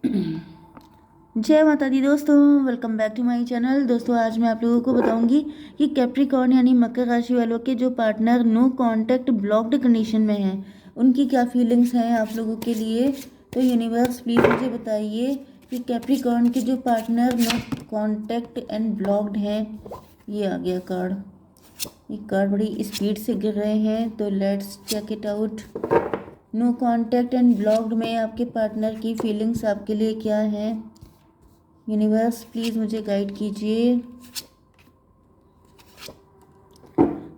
जय माता दी दोस्तों, welcome back to my channel. दोस्तों आज मैं आप लोगों को बताऊंगी कि कैप्रिकॉर्न यानी मकर राशि वालों के जो partner no contact blocked condition में हैं उनकी क्या फीलिंग्स हैं आप लोगों के लिए। तो यूनिवर्स प्लीज़ मुझे बताइए कि कैप्रिकॉर्न के जो partner no contact and blocked हैं। ये आ गया कार्ड। ये कार्ड बड़ी स्पीड से गिर रहे हैं, तो let's check it out. No contact and blocked में आपके पार्टनर की फीलिंग्स आपके लिए क्या है। यूनिवर्स प्लीज़ मुझे गाइड कीजिए।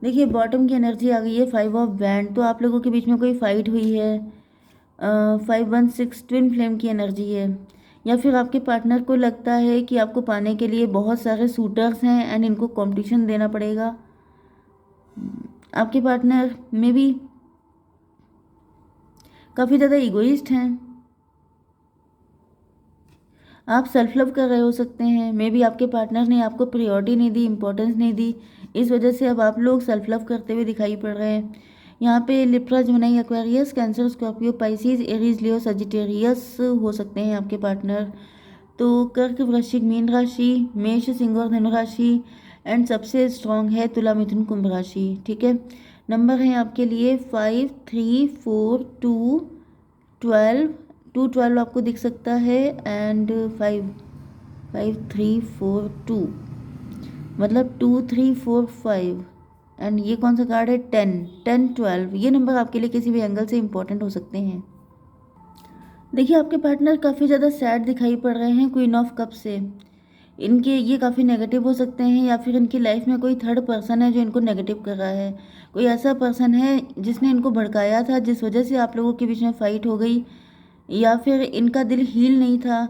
देखिए बॉटम की एनर्जी आ गई है 5 ऑफ वैंड, तो आप लोगों के बीच में कोई फाइट हुई है। 516 ट्विन फ्लेम की एनर्जी है, या फिर आपके पार्टनर को लगता है कि आपको पाने के लिए बहुत सारे सूटर्स हैं एंड इनको कंपटीशन देना पड़ेगा। आपके पार्टनर में भी काफ़ी ज़्यादा इगोइस्ट हैं। आप सेल्फ लव कर रहे हो सकते हैं, मे बी आपके पार्टनर ने आपको प्रायोरिटी नहीं दी, इंपॉर्टेंस नहीं दी, इस वजह से अब आप लोग सेल्फ लव करते हुए दिखाई पड़ रहे हैं। यहाँ पे Libra, Gemini, Aquarius, Cancer, Scorpio, Pisces, Aries, Leo, Sagittarius हो सकते हैं आपके पार्टनर। तो कर्क, वृश्चिक, मीन राशि, मेष, सिंह और धनु राशि, एंड सबसे स्ट्रांग है तुला, मिथुन, कुंभ राशि। ठीक है, नंबर है आपके लिए 5, 3, 4, 2, 12। 212 आपको दिख सकता है, एंड 5, 5, 3, 4, 2, मतलब 2, 3, 4, 5। एंड ये कौन सा कार्ड है? 10, 10, 12। ये नंबर आपके लिए किसी भी एंगल से इंपॉर्टेंट हो सकते हैं। देखिए आपके पार्टनर काफ़ी ज़्यादा सैड दिखाई पड़ रहे हैं क्वीन ऑफ कप से। इनके ये काफ़ी नेगेटिव हो सकते हैं, या फिर इनकी लाइफ में कोई थर्ड पर्सन है जो इनको नेगेटिव कर रहा है। कोई ऐसा पर्सन है जिसने इनको भड़काया था, जिस वजह से आप लोगों के बीच में फ़ाइट हो गई, या फिर इनका दिल हील नहीं था।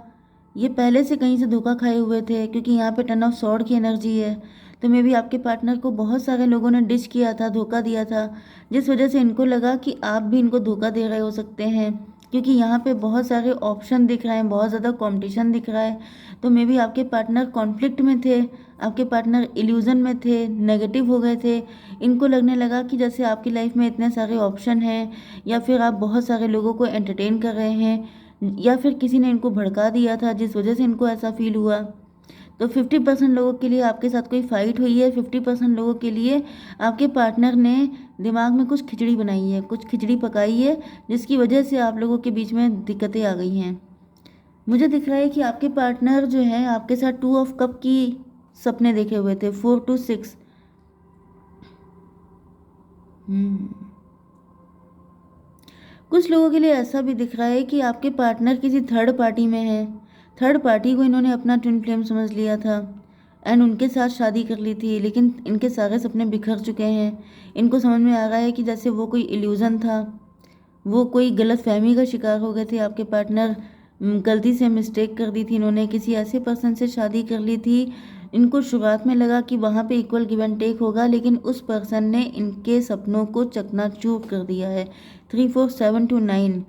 ये पहले से कहीं से धोखा खाए हुए थे, क्योंकि यहाँ पे 10 ऑफ सॉर्ड की एनर्जी है। तो मे भी आपके पार्टनर को बहुत सारे लोगों ने डिश किया था, धोखा दिया था, जिस वजह से इनको लगा कि आप भी इनको धोखा दे रहे हो सकते हैं, क्योंकि यहाँ पे बहुत सारे ऑप्शन दिख रहे हैं, बहुत ज़्यादा कंपटीशन दिख रहा है। तो मे बी आपके पार्टनर कॉन्फ्लिक्ट में थे, आपके पार्टनर इल्यूज़न में थे, नेगेटिव हो गए थे। इनको लगने लगा कि जैसे आपकी लाइफ में इतने सारे ऑप्शन हैं, या फिर आप बहुत सारे लोगों को एंटरटेन कर रहे हैं, या फिर किसी ने इनको भड़का दिया था जिस वजह से इनको ऐसा फील हुआ। तो 50% लोगों के लिए आपके साथ कोई फाइट हुई है, 50% लोगों के लिए आपके पार्टनर ने दिमाग में कुछ खिचड़ी बनाई है, कुछ खिचड़ी पकाई है, जिसकी वजह से आप लोगों के बीच में दिक्कतें आ गई हैं। मुझे दिख रहा है कि आपके पार्टनर जो है आपके साथ 2 ऑफ कप की सपने देखे हुए थे, 4 to 6। कुछ लोगों के लिए ऐसा भी दिख रहा है कि आपके पार्टनर किसी थर्ड पार्टी में है। थर्ड पार्टी को इन्होंने अपना ट्विन फ्लेम समझ लिया था एंड उनके साथ शादी कर ली थी, लेकिन इनके सारे सपने बिखर चुके हैं। इनको समझ में आ रहा है कि जैसे वो कोई इल्यूज़न था, वो कोई गलत फहमी का शिकार हो गए थे आपके पार्टनर। गलती से मिस्टेक कर दी थी, इन्होंने किसी ऐसे पर्सन से शादी कर ली थी। इनको शुरुआत में लगा कि वहाँ पे इक्वल गिव एंड टेक होगा, लेकिन उस पर्सन ने इनके सपनों को चकनाचूर कर दिया है। 3, 4, 7 to 9।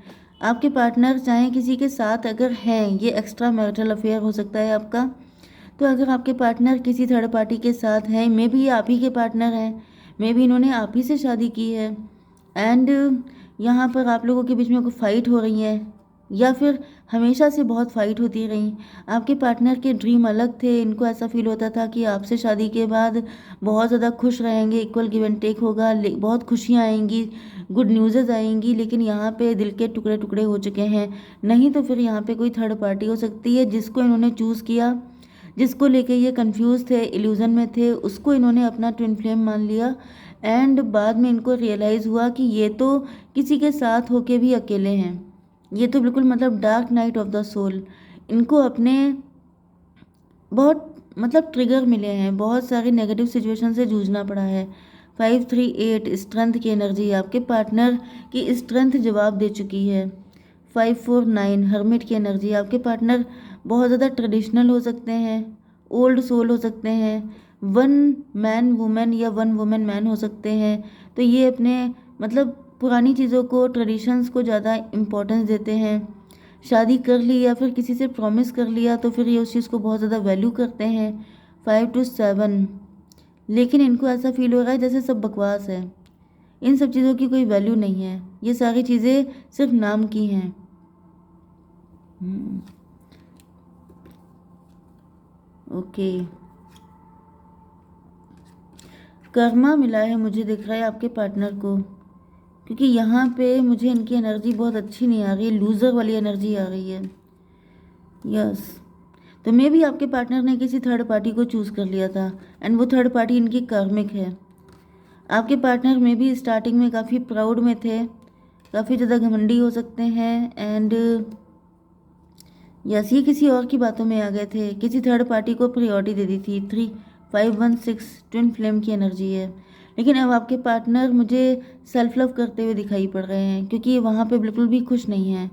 आपके पार्टनर चाहे किसी के साथ अगर हैं, ये एक्स्ट्रा मैरिटल अफेयर हो सकता है आपका। तो अगर आपके पार्टनर किसी थर्ड पार्टी के साथ हैं, मे बी ये आप ही के पार्टनर हैं, मे बी इन्होंने आप ही से शादी की है, एंड यहाँ पर आप लोगों के बीच में कोई फाइट हो रही है, या फिर हमेशा से बहुत फाइट होती रही। आपके पार्टनर के ड्रीम अलग थे, इनको ऐसा फील होता था कि आपसे शादी के बाद बहुत ज़्यादा खुश रहेंगे, इक्वल गिव एंड टेक होगा, बहुत खुशियाँ आएंगी, गुड न्यूज़ आएंगी, लेकिन यहाँ पे दिल के टुकड़े टुकड़े हो चुके हैं। नहीं तो फिर यहाँ पे कोई थर्ड पार्टी हो सकती है जिसको इन्होंने चूज़ किया, जिसको लेके ये कंफ्यूज थे, इल्यूज़न में थे, उसको इन्होंने अपना ट्विन फ्लेम मान लिया। एंड बाद में इनको रियलाइज़ हुआ कि ये तो किसी के साथ होके भी अकेले हैं। ये तो बिल्कुल मतलब dark night of the soul. इनको अपने बहुत मतलब ट्रिगर मिले हैं, बहुत सारी नेगेटिव सिचुएशन से जूझना पड़ा है। 5, 3, 8 स्ट्रेंथ की एनर्जी, आपके पार्टनर की स्ट्रेंथ जवाब दे चुकी है। 5, 4, 9 हर्मिट की एनर्जी, आपके पार्टनर बहुत ज़्यादा ट्रेडिशनल हो सकते हैं, ओल्ड सोल हो सकते हैं, वन मैन वुमेन या वन वुमेन मैन हो सकते हैं। तो ये अपने मतलब पुरानी चीज़ों को, ट्रेडिशंस को ज़्यादा इम्पोर्टेंस देते हैं। शादी कर ली या फिर किसी से प्रॉमिस कर लिया तो फिर ये उस चीज़ को बहुत ज़्यादा वैल्यू करते हैं। 5 to 7, लेकिन इनको ऐसा फील हो रहा है जैसे सब बकवास है, इन सब चीज़ों की कोई वैल्यू नहीं है, ये सारी चीज़ें सिर्फ नाम की हैं। ओके, कर्मा मिला है मुझे दिख रहा है आपके पार्टनर को, क्योंकि यहाँ पे मुझे इनकी एनर्जी बहुत अच्छी नहीं आ रही है, लूज़र वाली एनर्जी आ रही है। यस, तो मे भी आपके पार्टनर ने किसी थर्ड पार्टी को चूज़ कर लिया था एंड वो थर्ड पार्टी इनकी कार्मिक है। आपके पार्टनर में भी स्टार्टिंग में काफ़ी प्राउड में थे, काफ़ी ज़्यादा घमंडी हो सकते हैं एंड यस, ये किसी और की बातों में आ गए थे, किसी थर्ड पार्टी को प्रायोरिटी दे दी थी। 3516 ट्विन फ्लेम की एनर्जी है, लेकिन अब आपके पार्टनर मुझे सेल्फ लव करते हुए दिखाई पड़ रहे हैं, क्योंकि ये वहाँ पे बिल्कुल भी खुश नहीं है।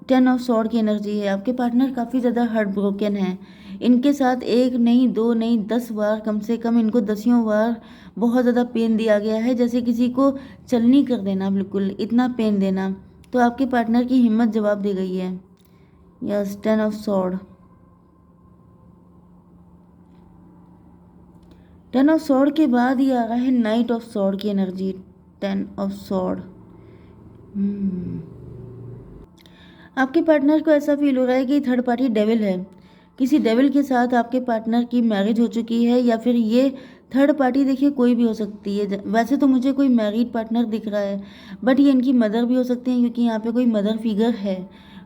10 ऑफ सॉर्ड की एनर्जी है, आपके पार्टनर काफ़ी ज़्यादा हार्ट ब्रोकन है। इनके साथ एक नहीं, दो नहीं, 10 बार, कम से कम इनको 10 बार बहुत ज़्यादा पेन दिया गया है, जैसे किसी को चलनी कर देना, बिल्कुल इतना पेन देना। तो आपके पार्टनर की हिम्मत जवाब दे गई है। Yes, 10 of sword. 10 of sword के बाद ही आ रहा है नाइट ऑफ सॉर्ड की एनर्जी। 10 of sword. आपके पार्टनर को ऐसा फील हो रहा है कि थर्ड पार्टी डेविल है, किसी डेविल के साथ आपके पार्टनर की मैरिज हो चुकी है, या फिर ये थर्ड पार्टी देखिए कोई भी हो सकती है। वैसे तो मुझे कोई मैरिड पार्टनर दिख रहा है, बट ये इनकी मदर भी हो सकते हैं, क्योंकि यहाँ पे कोई मदर फिगर है।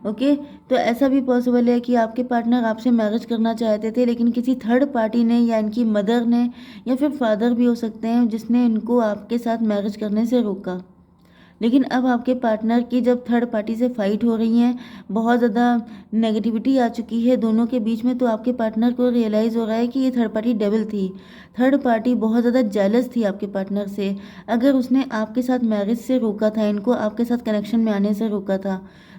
ओके, तो ऐसा भी पॉसिबल है कि आपके पार्टनर आपसे मैरिज करना चाहते थे, लेकिन किसी थर्ड पार्टी ने या इनकी मदर ने या फिर फादर भी हो सकते हैं जिसने इनको आपके साथ मैरिज करने से रोका। लेकिन अब आपके पार्टनर की जब थर्ड पार्टी से फाइट हो रही हैं, बहुत ज़्यादा नेगेटिविटी आ चुकी है दोनों के बीच में, तो आपके पार्टनर को रियलाइज़ हो रहा है कि ये थर्ड पार्टी डेविल थी। थर्ड पार्टी बहुत ज़्यादा जेलस थी आपके पार्टनर से। अगर उसने आपके साथ मैरिज से रोका था, इनको आपके साथ कनेक्शन में आने से रोका था,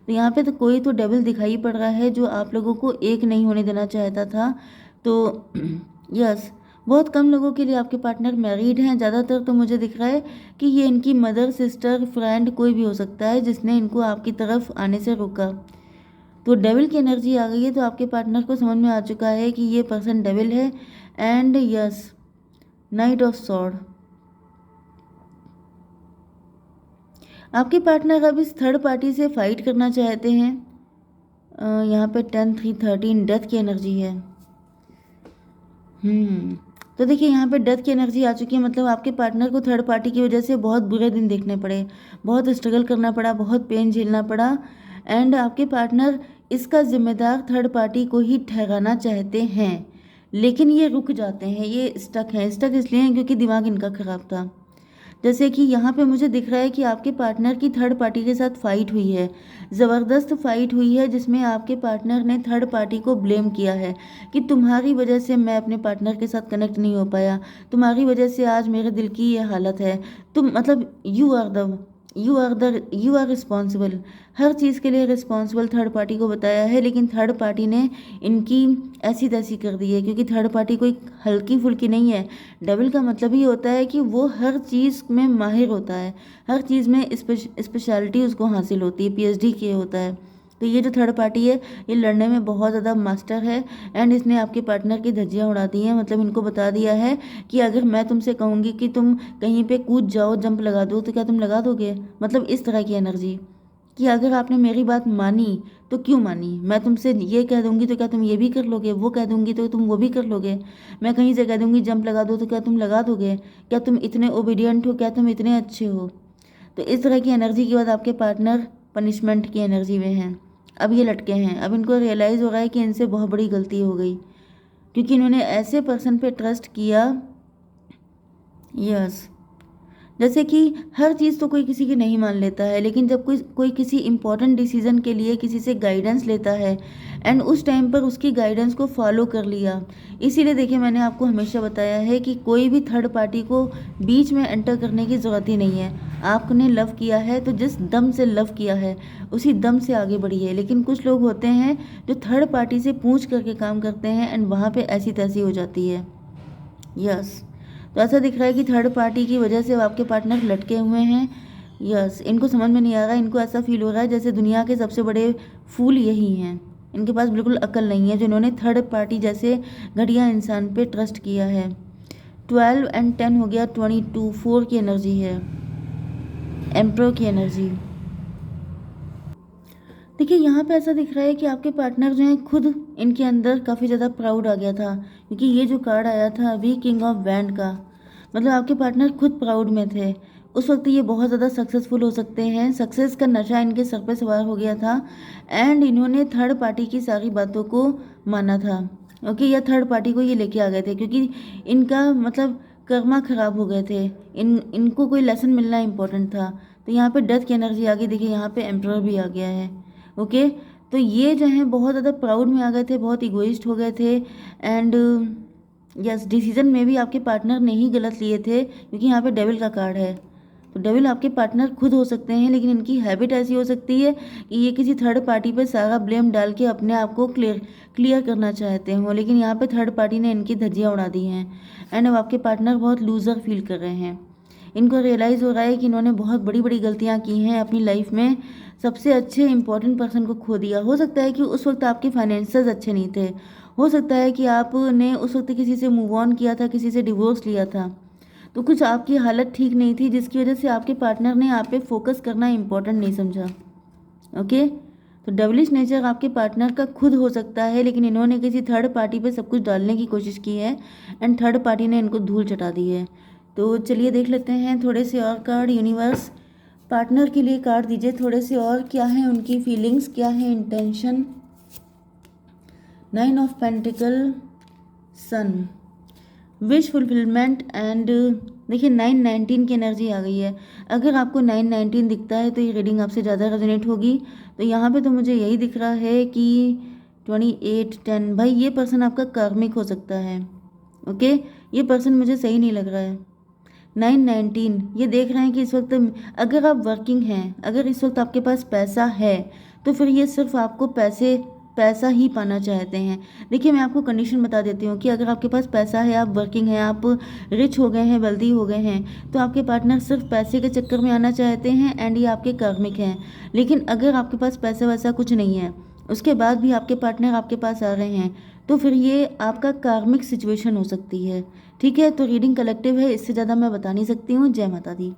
तो यहाँ पे तो कोई तो डेविल दिखाई पड़ रहा है जो आप लोगों को एक नहीं होने देना चाहता था। तो यस, बहुत कम लोगों के लिए आपके पार्टनर मैरिड हैं, ज़्यादातर तो मुझे दिख रहा है कि ये इनकी मदर, सिस्टर, फ्रेंड कोई भी हो सकता है जिसने इनको आपकी तरफ आने से रोका। तो डेविल की एनर्जी आ गई है, तो आपके पार्टनर को समझ में आ चुका है कि ये पर्सन डेविल है। And yes, night of sword. आपके पार्टनर अब इस थर्ड पार्टी से फाइट करना चाहते हैं। यहाँ पे 10 3 13 डेथ की एनर्जी है। तो देखिए यहाँ पे डेथ की एनर्जी आ चुकी है, मतलब आपके पार्टनर को थर्ड पार्टी की वजह से बहुत बुरे दिन देखने पड़े, बहुत स्ट्रगल करना पड़ा, बहुत पेन झेलना पड़ा। एंड आपके पार्टनर इसका जिम्मेदार थर्ड पार्टी को ही ठहराना चाहते हैं, लेकिन ये रुक जाते हैं, ये स्टक हैं। स्टक इसलिए हैं क्योंकि दिमाग इनका ख़राब था। जैसे कि यहाँ पे मुझे दिख रहा है कि आपके पार्टनर की थर्ड पार्टी के साथ फाइट हुई है, ज़बरदस्त फाइट हुई है, जिसमें आपके पार्टनर ने थर्ड पार्टी को ब्लेम किया है कि तुम्हारी वजह से मैं अपने पार्टनर के साथ कनेक्ट नहीं हो पाया, तुम्हारी वजह से आज मेरे दिल की ये हालत है, तुम मतलब यू आर रिस्पॉन्सिबल। हर चीज़ के लिए रिस्पॉन्सिबल थर्ड पार्टी को बताया है, लेकिन थर्ड पार्टी ने इनकी ऐसी तैसी कर दी है, क्योंकि थर्ड पार्टी कोई हल्की फुल्की नहीं है। डेविल का मतलब ही होता है कि वो हर चीज़ में माहिर होता है, हर चीज़ में स्पेशलिटी उसको हासिल होती है, पीएचडी किए होता है। तो ये जो थर्ड पार्टी है, ये लड़ने में बहुत ज़्यादा मास्टर है। एंड इसने आपके पार्टनर की धज्जियाँ उड़ा दी हैं, मतलब इनको बता दिया है कि अगर मैं तुमसे कहूँगी कि तुम कहीं पे कूद जाओ, जंप लगा दो, तो क्या तुम लगा दोगे? मतलब इस तरह की एनर्जी कि अगर आपने मेरी बात मानी तो क्यों मानी, मैं तुमसे ये कह दूंगी तो क्या तुम ये भी कर लोगे, वो कह दूंगी तो तुम वो भी कर लोगे, मैं कहीं से कह दूंगी जंप लगा दो तो क्या तुम लगा दोगे? क्या तुम इतने ओबीडियंट हो? क्या तुम इतने अच्छे हो? तो इस तरह की एनर्जी के बाद आपके पार्टनर पनिशमेंट की एनर्जी में हैं। अब ये लटके हैं, अब इनको रियलाइज़ हो रहा है कि इनसे बहुत बड़ी गलती हो गई, क्योंकि इन्होंने ऐसे पर्सन पे ट्रस्ट किया। यस, जैसे कि हर चीज़ तो कोई किसी की नहीं मान लेता है, लेकिन जब कोई कोई किसी इंपॉर्टेंट डिसीजन के लिए किसी से गाइडेंस लेता है एंड उस टाइम पर उसकी गाइडेंस को फॉलो कर लिया। इसीलिए देखिए, मैंने आपको हमेशा बताया है कि कोई भी थर्ड पार्टी को बीच में एंटर करने की ज़रूरत ही नहीं है। आपने लव किया है तो जिस दम से लव किया है उसी दम से आगे बढ़िए। लेकिन कुछ लोग होते हैं जो थर्ड पार्टी से पूछ करके काम करते हैं एंड वहाँ पर ऐसी तैसी हो जाती है। यस, तो ऐसा दिख रहा है कि थर्ड पार्टी की वजह से आपके पार्टनर लटके हुए हैं। यस, इनको समझ में नहीं आ रहा है, इनको ऐसा फील हो रहा है जैसे दुनिया के सबसे बड़े फूल यही हैं। इनके पास बिल्कुल अक्ल नहीं है, जिन्होंने थर्ड पार्टी जैसे घटिया इंसान पे ट्रस्ट किया है। 12 एंड 10 हो गया 22, 4 की एनर्जी है, एम्प्रो की एनर्जी। देखिए यहाँ पे ऐसा दिख रहा है कि आपके पार्टनर जो हैं खुद इनके अंदर काफ़ी ज़्यादा प्राउड आ गया था, क्योंकि ये जो कार्ड आया था अभी किंग ऑफ बैंड का, मतलब आपके पार्टनर खुद प्राउड में थे। उस वक्त ये बहुत ज़्यादा सक्सेसफुल हो सकते हैं, सक्सेस का नशा इनके सर पे सवार हो गया था एंड इन्होंने थर्ड पार्टी की सारी बातों को माना था। ओके, या थर्ड पार्टी को ये लेके आ गए थे, क्योंकि इनका मतलब कर्मा खराब हो गए थे, इनको कोई लेसन मिलना इंपॉर्टेंट था। तो यहाँ पे डेथ की एनर्जी आ गई, देखिए यहाँ पे एम्परर भी आ गया है। ओके, तो ये जो हैं बहुत ज़्यादा प्राउड में आ गए थे, बहुत इगोइस्ट हो गए थे एंड यस, डिसीजन में भी आपके पार्टनर ने ही गलत लिए थे, क्योंकि यहाँ पे डेविल का कार्ड है। तो डेविल आपके पार्टनर खुद हो सकते हैं, लेकिन इनकी हैबिट ऐसी हो सकती है कि ये किसी थर्ड पार्टी पे सारा ब्लेम डाल के अपने आप को क्लियर करना चाहते हो, लेकिन यहाँ पे थर्ड पार्टी ने इनकी धज्जियाँ उड़ा दी हैं एंड अब आपके पार्टनर बहुत लूज़र फील कर रहे हैं। इनको रियलाइज़ हो रहा है कि इन्होंने बहुत बड़ी बड़ी गलतियाँ की हैं अपनी लाइफ में, सबसे अच्छे इंपॉर्टेंट पर्सन को खो दिया। हो सकता है कि उस वक्त आपके फाइनेंसेस अच्छे नहीं थे, हो सकता है कि आपने उस वक्त किसी से मूव ऑन किया था, किसी से डिवोर्स लिया था, तो कुछ आपकी हालत ठीक नहीं थी जिसकी वजह से आपके पार्टनर ने आप पे फोकस करना इम्पोर्टेंट नहीं समझा। ओके, तो डेविलिश नेचर आपके पार्टनर का खुद हो सकता है, लेकिन इन्होंने किसी थर्ड पार्टी पे सब कुछ डालने की कोशिश की है एंड थर्ड पार्टी ने इनको धूल चटा दी है। तो चलिए देख लेते हैं थोड़े से और कार्ड। यूनिवर्स पार्टनर के लिए कार्ड दीजिए थोड़े से और, क्या है उनकी फीलिंग्स, क्या है intention. 9 of pentacle, sun, wish fulfilment and देखिए 919 की एनर्जी आ गई है। अगर आपको 919 दिखता है तो ये रीडिंग आपसे ज़्यादा रेजोनेट होगी। तो यहाँ पे तो मुझे यही दिख रहा है कि 28 10, भाई ये पर्सन आपका कार्मिक हो सकता है। ओके, ये पर्सन मुझे सही नहीं लग रहा है। 919 ये देख रहे हैं कि इस वक्त अगर आप वर्किंग हैं, अगर इस वक्त आपके पास पैसा है, तो फिर ये सिर्फ आपको पैसा ही पाना चाहते हैं। देखिए मैं आपको कंडीशन बता देती हूँ कि अगर आपके पास पैसा है, आप वर्किंग हैं, आप रिच हो गए हैं, वेल्दी हो गए हैं, तो आपके पार्टनर सिर्फ पैसे के चक्कर में आना चाहते हैं एंड ये आपके कार्मिक हैं। लेकिन अगर आपके पास पैसा वैसा कुछ नहीं है, उसके बाद भी आपके पार्टनर आपके पास आ रहे हैं, तो फिर ये आपका कार्मिक सिचुएशन हो सकती है। ठीक है, तो रीडिंग कलेक्टिव है, इससे ज़्यादा मैं बता नहीं सकती हूँ। जय माता दी।